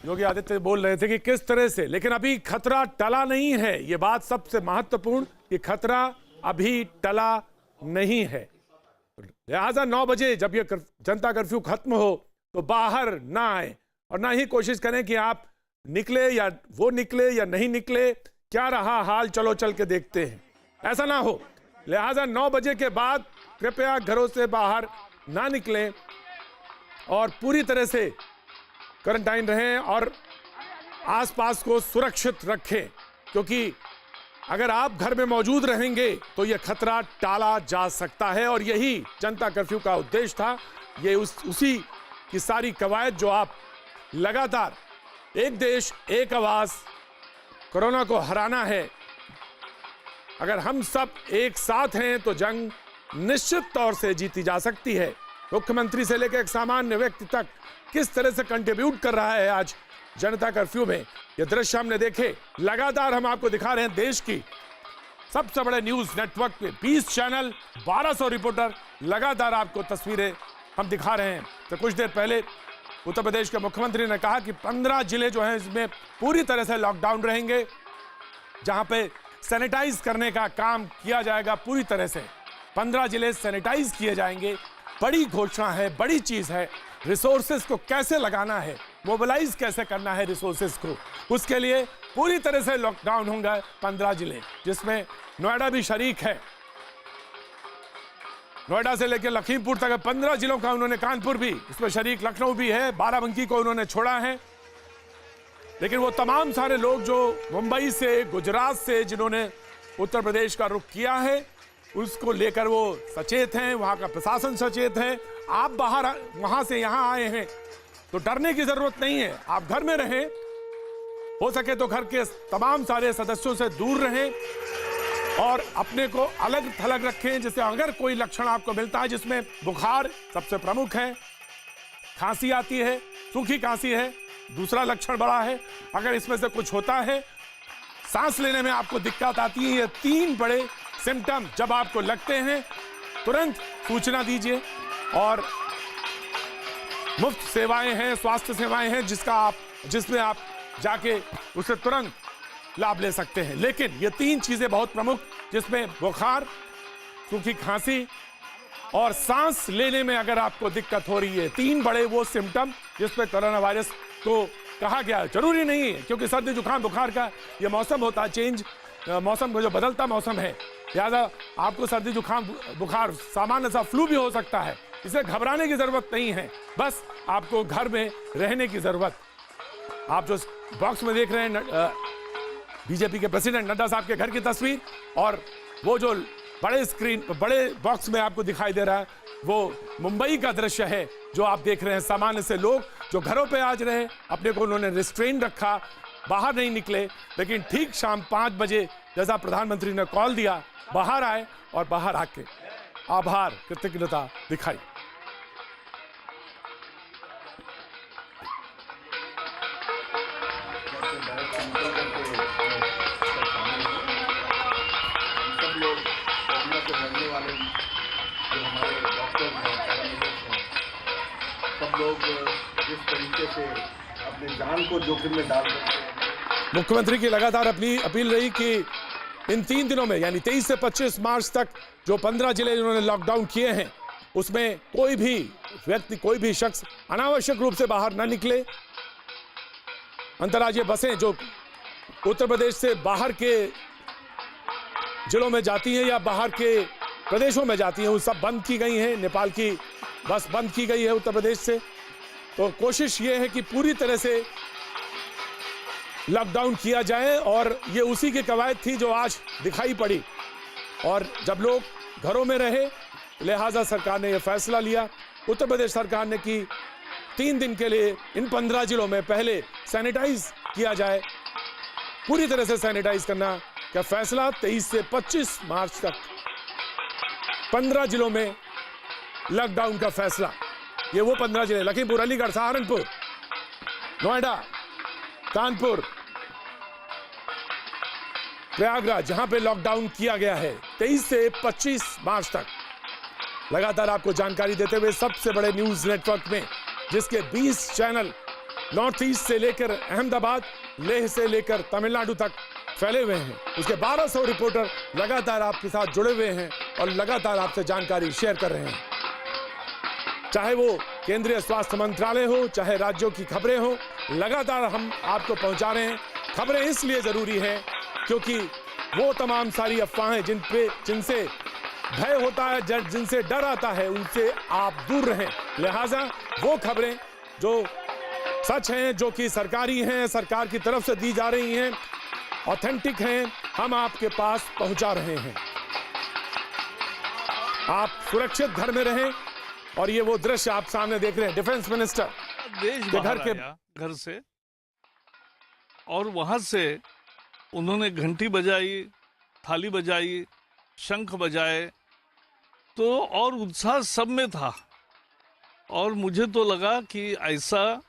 योगी आदित्य बोल रहे थे कि किस तरह से, लेकिन अभी खतरा टला नहीं है। ये बात सबसे महत्वपूर्ण कि खतरा अभी टला नहीं है। लिहाजा 9 बजे जब ये जनता कर्फ्यू खत्म हो तो बाहर ना आए और ना ही कोशिश करें कि आप निकले या वो निकले या नहीं निकले, क्या रहा हाल चलो चल के देखते हैं, ऐसा ना हो। लिहाजा 9 बजे के बाद कृपया घरों से बाहर ना निकलें और पूरी तरह से क्वारंटाइन रहें और आसपास को सुरक्षित रखें, क्योंकि अगर आप घर में मौजूद रहेंगे तो यह खतरा टाला जा सकता है। और यही जनता कर्फ्यू का उद्देश्य था। ये उसी की सारी कवायद जो आप लगातार एक देश एक आवाज कोरोना को हराना है। अगर हम सब एक साथ हैं तो जंग निश्चित तौर से जीती जा सकती है। मुख्यमंत्री से लेकर एक सामान्य व्यक्ति तक किस तरह से कंट्रीब्यूट कर रहा है आज जनता कर्फ्यू में, ये दृश्य हमने देखे। लगातार हम आपको दिखा रहे हैं देश की सबसे बड़े न्यूज नेटवर्क पे 20 चैनल, 1200 रिपोर्टर, लगातार आपको तस्वीरें हम दिखा रहे हैं। तो कुछ देर पहले उत्तर प्रदेश के मुख्यमंत्री ने कहा कि 15 जिले जो हैं इसमें पूरी तरह से लॉकडाउन रहेंगे, जहां पे सैनिटाइज करने का काम किया जाएगा पूरी तरह से। 15 जिले सैनिटाइज किए जाएंगे। बड़ी घोषणा है, बड़ी चीज है। रिसोर्सेस को कैसे लगाना है, मोबिलाइज कैसे करना है रिसोर्सेस को, उसके लिए पूरी तरह से लॉकडाउन होंगे 15 जिले, जिसमें नोएडा भी शरीक है। नोएडा से लेकर लखीमपुर तक 15 जिलों का उन्होंने, कानपुर भी इसमें शरीक, लखनऊ भी है, बाराबंकी को उन्होंने छोड़ा है। लेकिन वो तमाम सारे लोग जो मुंबई से, गुजरात से, जिन्होंने उत्तर प्रदेश का रुख किया है, उसको लेकर वो सचेत हैं, वहां का प्रशासन सचेत है। आप बाहर वहां से यहां आए हैं तो डरने की जरूरत नहीं है। आप घर में रहें, हो सके तो घर के तमाम सारे सदस्यों से दूर रहें और अपने को अलग थलग रखें। जैसे अगर कोई लक्षण आपको मिलता है जिसमें बुखार सबसे प्रमुख है, खांसी आती है, सूखी खांसी है, दूसरा लक्षण बड़ा है, अगर इसमें से कुछ होता है, सांस लेने में आपको दिक्कत आती है, ये 3 बड़े सिम्टम जब आपको लगते हैं तुरंत सूचना दीजिए। और मुफ्त सेवाएं हैं, स्वास्थ्य सेवाएं हैं जिसमें आप जाके उससे तुरंत लाभ ले सकते हैं। लेकिन ये 3 चीजें बहुत प्रमुख, जिसमें बुखार, सूखी खांसी और सांस लेने में अगर आपको दिक्कत हो रही है, 3 बड़े वो सिम्टम जिसमें कोरोना वायरस को कहा गया है। जरूरी नहीं है, क्योंकि सर्दी जुकाम बुखार का ये मौसम होता है, चेंज मौसम का जो बदलता मौसम है, लिहाजा आपको सर्दी जुकाम बुखार, सामान्य सा फ्लू भी हो सकता है। इसे घबराने की जरूरत नहीं है, बस आपको घर में रहने की जरूरत। आप जो बॉक्स में देख रहे हैं बीजेपी के प्रेसिडेंट नड्डा साहब के घर की तस्वीर, और वो जो बड़े बॉक्स में आपको दिखाई दे रहा है, वो मुंबई का दृश्य है जो आप देख रहे हैं। सामान्य से लोग जो घरों पे आज रहे, अपने को उन्होंने रिस्ट्रेन रखा, बाहर नहीं निकले, लेकिन ठीक शाम 5 बजे जैसा प्रधानमंत्री ने कॉल दिया, बाहर आए और बाहर आके आभार, कृतज्ञता दिखाई। सब लोग कोरोना से मरने वाले जो हमारे डॉक्टर हैं, सब लोग जिस तरीके से अपनी जान को जोखिम में डाल सकते हैं। मुख्यमंत्री की लगातार अपनी अपील रही कि इन 3 दिनों में, यानी 23 से 25 मार्च तक जो 15 जिले जिन्होंने लॉकडाउन किए हैं, उसमें कोई भी व्यक्ति, कोई भी शख्स अनावश्यक रूप से बाहर न निकले। अंतर्राज्यीय बसें जो उत्तर प्रदेश से बाहर के जिलों में जाती हैं या बाहर के प्रदेशों में जाती हैं, वो सब बंद की गई हैं। नेपाल की बस बंद की गई है उत्तर प्रदेश से। तो कोशिश ये है कि पूरी तरह से लॉकडाउन किया जाए, और ये उसी की कवायद थी जो आज दिखाई पड़ी। और जब लोग घरों में रहे, लिहाजा सरकार ने यह फैसला लिया, उत्तर प्रदेश सरकार ने, कि 3 दिन के लिए इन 15 जिलों में पहले सैनिटाइज किया जाए, पूरी तरह से सैनिटाइज करना का फैसला। 23 से 25 मार्च तक 15 जिलों में लॉकडाउन का फैसला। ये वो 15 जिले, लखीमपुर, अलीगढ़, सहारनपुर, नोएडा, कानपुर, प्रयागराज, जहां पे लॉकडाउन किया गया है 23 से 25 मार्च तक। लगातार आपको जानकारी देते हुए सबसे बड़े न्यूज नेटवर्क में, जिसके 20 चैनल, नॉर्थ ईस्ट से लेकर अहमदाबाद, लेह से लेकर तमिलनाडु तक फैले हुए हैं। उसके 1200 रिपोर्टर लगातार आपके साथ जुड़े हुए हैं और लगातार आपसे जानकारी शेयर कर रहे हैं, चाहे वो केंद्रीय स्वास्थ्य मंत्रालय हो, चाहे राज्यों की खबरें हो, लगातार हम आपको पहुंचा रहे हैं। खबरें इसलिए जरूरी है क्योंकि वो तमाम सारी अफवाहें जिनसे भय होता है, जिनसे डर आता है, उनसे आप दूर रहें। लिहाजा वो खबरें जो सच हैं, जो कि सरकारी हैं, सरकार की तरफ से दी जा रही हैं, ऑथेंटिक हैं, हम आपके पास पहुंचा रहे हैं। आप सुरक्षित घर में रहें। और ये वो दृश्य आप सामने देख रहे हैं, डिफेंस मिनिस्टर देश घर से, और वहां से उन्होंने घंटी बजाई, थाली बजाई, शंख बजाए, तो और उत्साह सब में था। और मुझे तो लगा कि ऐसा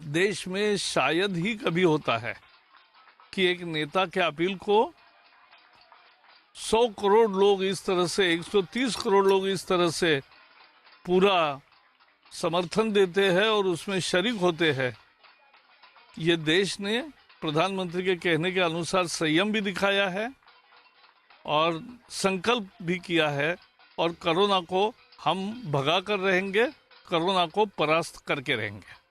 देश में शायद ही कभी होता है कि एक नेता के अपील को 100 करोड़ लोग इस तरह से, 130 करोड़ लोग इस तरह से पूरा समर्थन देते हैं और उसमें शरीक होते हैं। ये देश ने प्रधानमंत्री के कहने के अनुसार संयम भी दिखाया है और संकल्प भी किया है, और कोरोना को हम भगा कर रहेंगे, कोरोना को परास्त करके रहेंगे।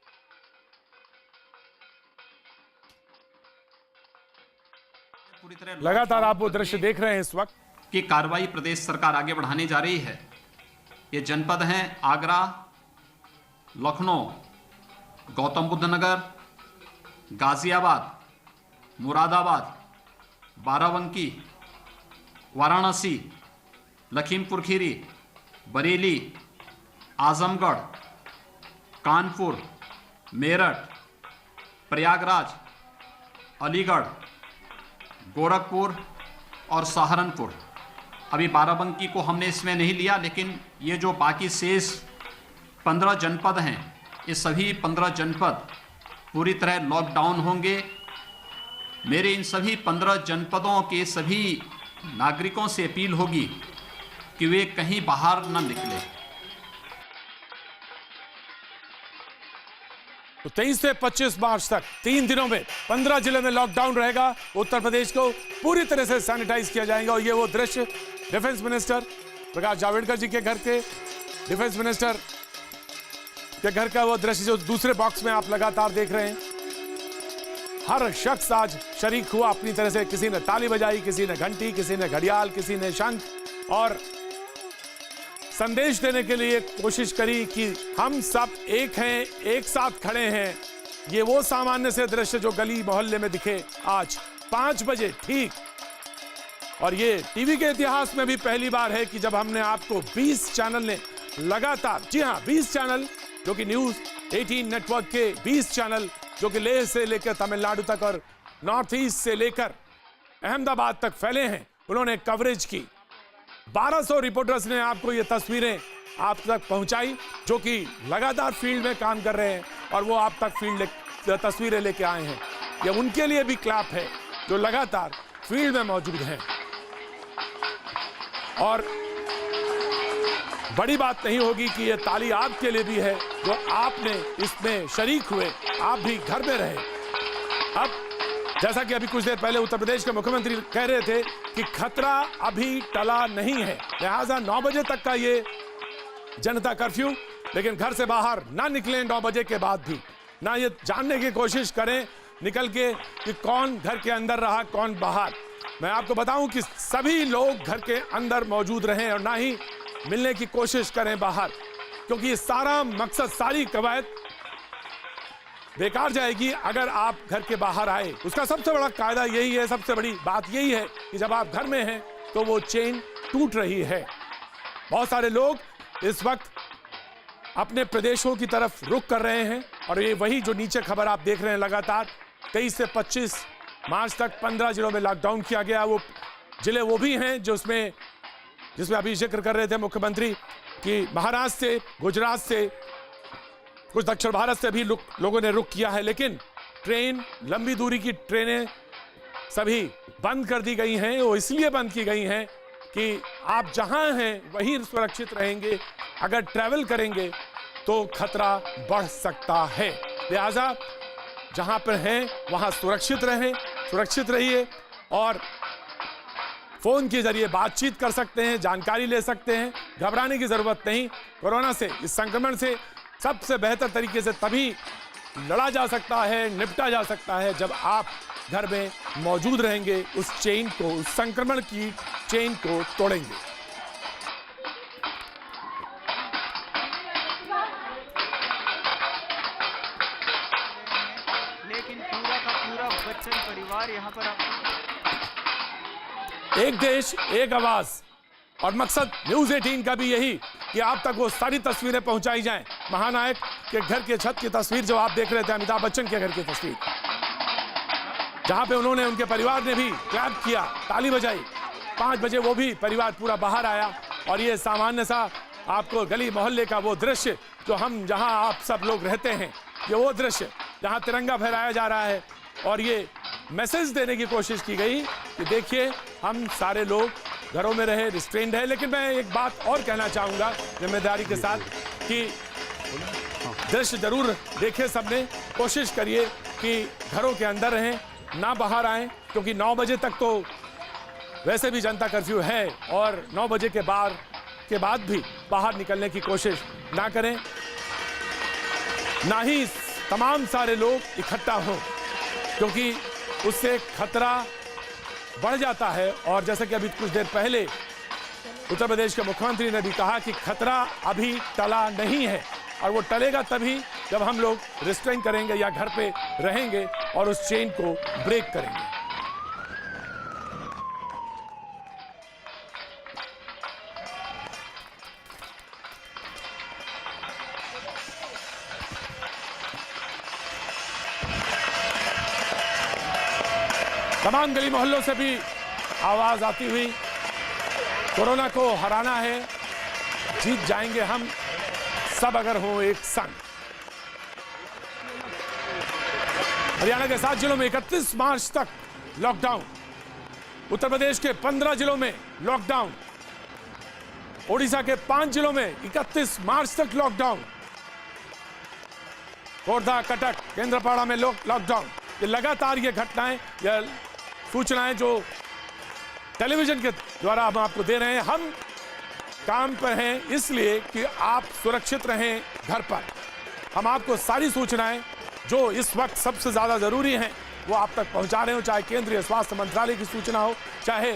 लगातार आप वो दृश्य देख रहे हैं इस वक्त कि कार्रवाई प्रदेश सरकार आगे बढ़ाने जा रही है। ये जनपद हैं आगरा, लखनऊ, गौतम बुद्ध नगर, गाजियाबाद, मुरादाबाद, बाराबंकी, वाराणसी, लखीमपुर खीरी, बरेली, आजमगढ़, कानपुर, मेरठ, प्रयागराज, अलीगढ़, गोरखपुर और सहारनपुर। अभी बाराबंकी को हमने इसमें नहीं लिया, लेकिन ये जो बाकी शेष 15 जनपद हैं, ये सभी 15 जनपद पूरी तरह लॉकडाउन होंगे। मेरे इन सभी 15 जनपदों के सभी नागरिकों से अपील होगी कि वे कहीं बाहर न निकले। तो 23 से 25 मार्च तक 3 दिनों में 15 जिले में लॉकडाउन रहेगा। उत्तर प्रदेश को पूरी तरह से सैनिटाइज किया जाएगा। और ये वो दृश्य डिफेंस मिनिस्टर प्रकाश जावड़ेकर जी के घर के, डिफेंस मिनिस्टर के घर का वो दृश्य जो दूसरे बॉक्स में आप लगातार देख रहे हैं। हर शख्स आज शरीक हुआ अपनी तरह से। किसी ने ताली बजाई, किसी ने घंटी, किसी ने घड़ियाल, किसी ने शंख, और संदेश देने के लिए कोशिश करी कि हम सब एक हैं, एक साथ खड़े हैं। ये वो सामान्य से दृश्य जो गली मोहल्ले में दिखे आज 5 बजे ठीक। और ये टीवी के इतिहास में भी पहली बार है कि जब हमने आपको 20 चैनल ने लगातार, जी हां 20 चैनल, जो कि न्यूज 18 नेटवर्क के 20 चैनल जो कि लेह से लेकर तमिलनाडु तक और नॉर्थ ईस्ट से लेकर अहमदाबाद तक फैले हैं, उन्होंने कवरेज की। 1200 रिपोर्टर्स ने आपको ये तस्वीरें आप तक पहुंचाई, जो कि लगातार फील्ड में काम कर रहे हैं और वो आप तक फील्ड तस्वीरें लेके आए हैं। ये उनके लिए भी क्लैप है जो लगातार फील्ड में मौजूद हैं। और बड़ी बात नहीं होगी कि ये ताली आपके लिए भी है जो आपने इसमें शरीक हुए, आप भी घर में रहे। अब जैसा कि अभी कुछ देर पहले उत्तर प्रदेश के मुख्यमंत्री कह रहे थे कि खतरा अभी टला नहीं है, लिहाजा 9 बजे तक का ये जनता कर्फ्यू, लेकिन घर से बाहर ना निकलें 9 बजे के बाद भी, ना ये जानने की कोशिश करें निकल के कि कौन घर के अंदर रहा, कौन बाहर। मैं आपको बताऊं कि सभी लोग घर के अंदर मौजूद रहें और ना ही मिलने की कोशिश करें बाहर, क्योंकि ये सारा मकसद, सारी कवायद बेकार जाएगी अगर आप घर के बाहर आए। उसका सबसे बड़ा कायदा यही है, सबसे बड़ी बात यही है कि जब आप घर में हैं तो वो चेन टूट रही है। बहुत सारे लोग इस वक्त अपने प्रदेशों की तरफ रुख कर रहे हैं और ये वही जो नीचे खबर आप देख रहे हैं लगातार 23 से 25 मार्च तक 15 जिलों में लॉकडाउन किया गया। वो जिले वो भी हैं जिसमें अभी जिक्र कर रहे थे मुख्यमंत्री कि महाराष्ट्र से, गुजरात से, कुछ दक्षिण भारत से भी लोगों ने रुख किया है, लेकिन ट्रेन, लंबी दूरी की ट्रेनें सभी बंद कर दी गई हैं। वो इसलिए बंद की गई हैं कि आप जहां हैं वहीं सुरक्षित रहेंगे। अगर ट्रैवल करेंगे तो खतरा बढ़ सकता है। लिहाजा जहां पर हैं वहां सुरक्षित रहें, सुरक्षित रहिए और फोन के जरिए बातचीत कर सकते हैं, जानकारी ले सकते हैं। घबराने की जरूरत नहीं। कोरोना से, इस संक्रमण से सबसे बेहतर तरीके से तभी लड़ा जा सकता है, निपटा जा सकता है जब आप घर में मौजूद रहेंगे, उस चेन को, उस संक्रमण की चेन को तोड़ेंगे। लेकिन पूरा का पूरा बच्चन परिवार यहाँ पर एक देश एक आवाज, और मकसद न्यूज 18 का भी यही कि आप तक वो सारी तस्वीरें पहुंचाई जाएं। महानायक के घर के छत की तस्वीर जो आप देख रहे थे, अमिताभ बच्चन के घर की तस्वीर, जहां पे उन्होंने, उनके परिवार ने भी क्लैप किया, ताली बजाई। 5 बजे वो भी परिवार पूरा बाहर आया और ये सामान्य सा आपको गली मोहल्ले का वो दृश्य जो हम, जहां आप सब लोग रहते हैं, ये वो दृश्य जहां तिरंगा फहराया जा रहा है और ये मैसेज देने की कोशिश की गई कि देखिए हम सारे लोग घरों में रहे, रिस्ट्रेंड है। लेकिन मैं एक बात और कहना चाहूंगा जिम्मेदारी के साथ कि दृश्य जरूर देखें सबने, कोशिश करिए कि घरों के अंदर रहें, ना बाहर आएं, क्योंकि 9 बजे तक तो वैसे भी जनता कर्फ्यू है और 9 बजे के बाद भी बाहर निकलने की कोशिश ना करें, ना ही तमाम सारे लोग इकट्ठा हों, क्योंकि उससे खतरा बढ़ जाता है। और जैसे कि अभी कुछ देर पहले उत्तर प्रदेश के मुख्यमंत्री ने भी कहा कि खतरा अभी टला नहीं है और वो टलेगा तभी जब हम लोग रिस्ट्रेन करेंगे या घर पे रहेंगे और उस चेन को ब्रेक करेंगे। तमाम गली मोहल्लों से भी आवाज आती हुई, कोरोना को हराना है, जीत जाएंगे हम सब अगर हो एक संग। हरियाणा के 7 जिलों में 31 मार्च तक लॉकडाउन, उत्तर प्रदेश के 15 जिलों में लॉकडाउन, ओडिशा के 5 जिलों में 31 मार्च तक लॉकडाउन, खोर्धा, कटक, केंद्रपाड़ा में लॉकडाउन। ये लगातार ये घटनाएं या सूचनाएं जो टेलीविजन के द्वारा हम आपको दे रहे हैं, हम काम पर हैं इसलिए कि आप सुरक्षित रहें घर पर। हम आपको सारी सूचनाएं जो इस वक्त सबसे ज्यादा जरूरी हैं वो आप तक पहुंचा रहे हो, चाहे केंद्रीय स्वास्थ्य मंत्रालय की सूचना हो, चाहे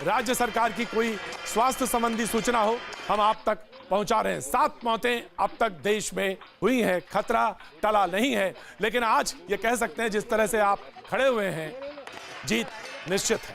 राज्य सरकार की कोई स्वास्थ्य संबंधी सूचना हो, हम आप तक पहुंचा रहे हैं। 7 मौतें अब तक देश में हुई हैं, खतरा टला नहीं है, लेकिन आज ये कह सकते हैं जिस तरह से आप खड़े हुए हैं, जीत निश्चित है।